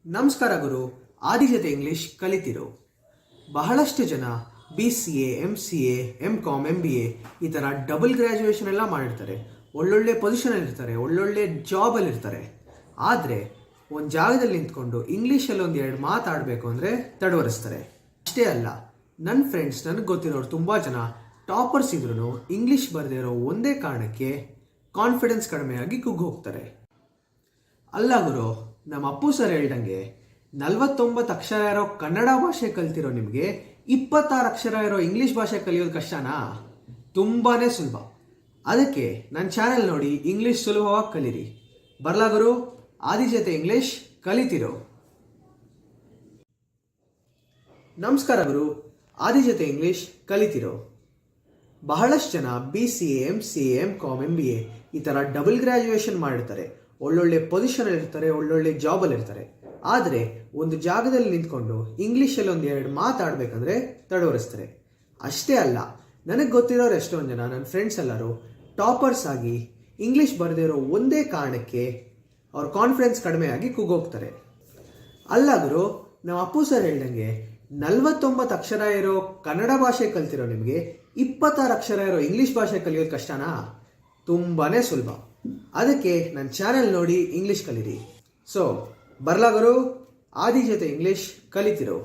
ನಮಸ್ಕಾರ ಗುರು. ಆದಿಜತೆ ಇಂಗ್ಲಿಷ್ ಕಲಿತಿರೋ ಬಹಳಷ್ಟು ಜನ BCA, MCA, MCOM, MBA ಈ ಥರ ಡಬಲ್ ಗ್ರ್ಯಾಜುಯೇಷನ್ ಎಲ್ಲ ಮಾಡಿರ್ತಾರೆ. ಒಳ್ಳೊಳ್ಳೆ ಪೊಸಿಷನಲ್ಲಿ ಇರ್ತಾರೆ, ಒಳ್ಳೊಳ್ಳೆ ಜಾಬಲ್ಲಿ ಇರ್ತಾರೆ. ಆದರೆ ಒಂದು ಜಾಗದಲ್ಲಿ ನಿಂತ್ಕೊಂಡು ಇಂಗ್ಲೀಷಲ್ಲಿ ಒಂದು ಎರಡು ಮಾತಾಡಬೇಕು ಅಂದರೆ ತಡವರಿಸ್ತಾರೆ. ಅಷ್ಟೇ ಅಲ್ಲ, ನನ್ನ ಫ್ರೆಂಡ್ಸ್, ನನಗೆ ಗೊತ್ತಿರೋರು ತುಂಬ ಜನ ಟಾಪರ್ಸ್ ಇದ್ರೂ ಇಂಗ್ಲೀಷ್ ಬರದೇ ಇರೋ ಒಂದೇ ಕಾರಣಕ್ಕೆ ಕಾನ್ಫಿಡೆನ್ಸ್ ಕಡಿಮೆಯಾಗಿ ಕುಗ್ಗಿ ಹೋಗ್ತಾರೆ. ಅಲ್ಲ ಗುರು, ನಮ್ಮ ಅಪ್ಪು ಸರ್ ಹೇಳ್ದಂಗೆ 49 ಅಕ್ಷರ ಇರೋ ಕನ್ನಡ ಭಾಷೆ ಕಲ್ತಿರೋ ನಿಮಗೆ 26 ಅಕ್ಷರ ಇರೋ ಇಂಗ್ಲಿಷ್ ಭಾಷೆ ಕಲಿಯೋದು ಕಷ್ಟನಾ? ತುಂಬಾನೇ ಸುಲಭ. ಅದಕ್ಕೆ ನನ್ನ ಚಾನೆಲ್ ನೋಡಿ ಇಂಗ್ಲಿಷ್ ಸುಲಭವಾಗಿ ಕಲೀರಿ. ಬರ್ಲಾ ಗುರು, ಆದಿಜತೆ ಇಂಗ್ಲಿಷ್ ಕಲಿತಿರೋ. ನಮಸ್ಕಾರ ಗುರು, ಆದಿಜತೆ ಇಂಗ್ಲಿಷ್ ಕಲಿತಿರೋ. ಬಹಳಷ್ಟು ಜನ BCA, MCA, MCOM, MBA ಈ ಥರ ಡಬಲ್ ಗ್ರ್ಯಾಜುಯೇಷನ್ ಮಾಡಿರ್ತಾರೆ. ಒಳ್ಳೊಳ್ಳೆ ಪೊಸಿಷನಲ್ಲಿ ಇರ್ತಾರೆ, ಒಳ್ಳೊಳ್ಳೆ ಜಾಬಲ್ಲಿ ಇರ್ತಾರೆ. ಆದರೆ ಒಂದು ಜಾಗದಲ್ಲಿ ನಿಂತ್ಕೊಂಡು ಇಂಗ್ಲೀಷಲ್ಲಿ ಒಂದು ಎರಡು ಮಾತಾಡಬೇಕಂದ್ರೆ ತಡವರಿಸ್ತಾರೆ. ಅಷ್ಟೇ ಅಲ್ಲ, ನನಗೆ ಗೊತ್ತಿರೋರು ಎಷ್ಟೊಂದು ಜನ ನನ್ನ ಫ್ರೆಂಡ್ಸ್ ಎಲ್ಲರೂ ಟಾಪರ್ಸ್ ಆಗಿ ಇಂಗ್ಲೀಷ್ ಬರದೇ ಇರೋ ಒಂದೇ ಕಾರಣಕ್ಕೆ ಅವ್ರ ಕಾನ್ಫಿಡೆನ್ಸ್ ಕಡಿಮೆಯಾಗಿ ಕುಗ್ಗೋಗ್ತಾರೆ. ಅಲ್ಲ ಗುರು, ನಮ್ಮ ಅಪ್ಪು ಸರ್ ಹೇಳ್ದಂಗೆ 49 ಅಕ್ಷರ ಇರೋ ಕನ್ನಡ ಭಾಷೆ ಕಲ್ತಿರೋ ನಿಮಗೆ 26 ಅಕ್ಷರ ಇರೋ ಇಂಗ್ಲೀಷ್ ಭಾಷೆ ಕಲಿಯೋದು ಕಷ್ಟನಾ? ತುಂಬಾನೇ ಸುಲಭ. ಅದಕ್ಕೆ ನನ್ನ ಚಾನೆಲ್ ನೋಡಿ ಇಂಗ್ಲೀಷ್ ಕಲೀರಿ. ಸೊ ಬರ್ಲಾ ಗುರು, ಆದಿಜತೆ ಇಂಗ್ಲೀಷ್ ಕಲಿತಿರೋ.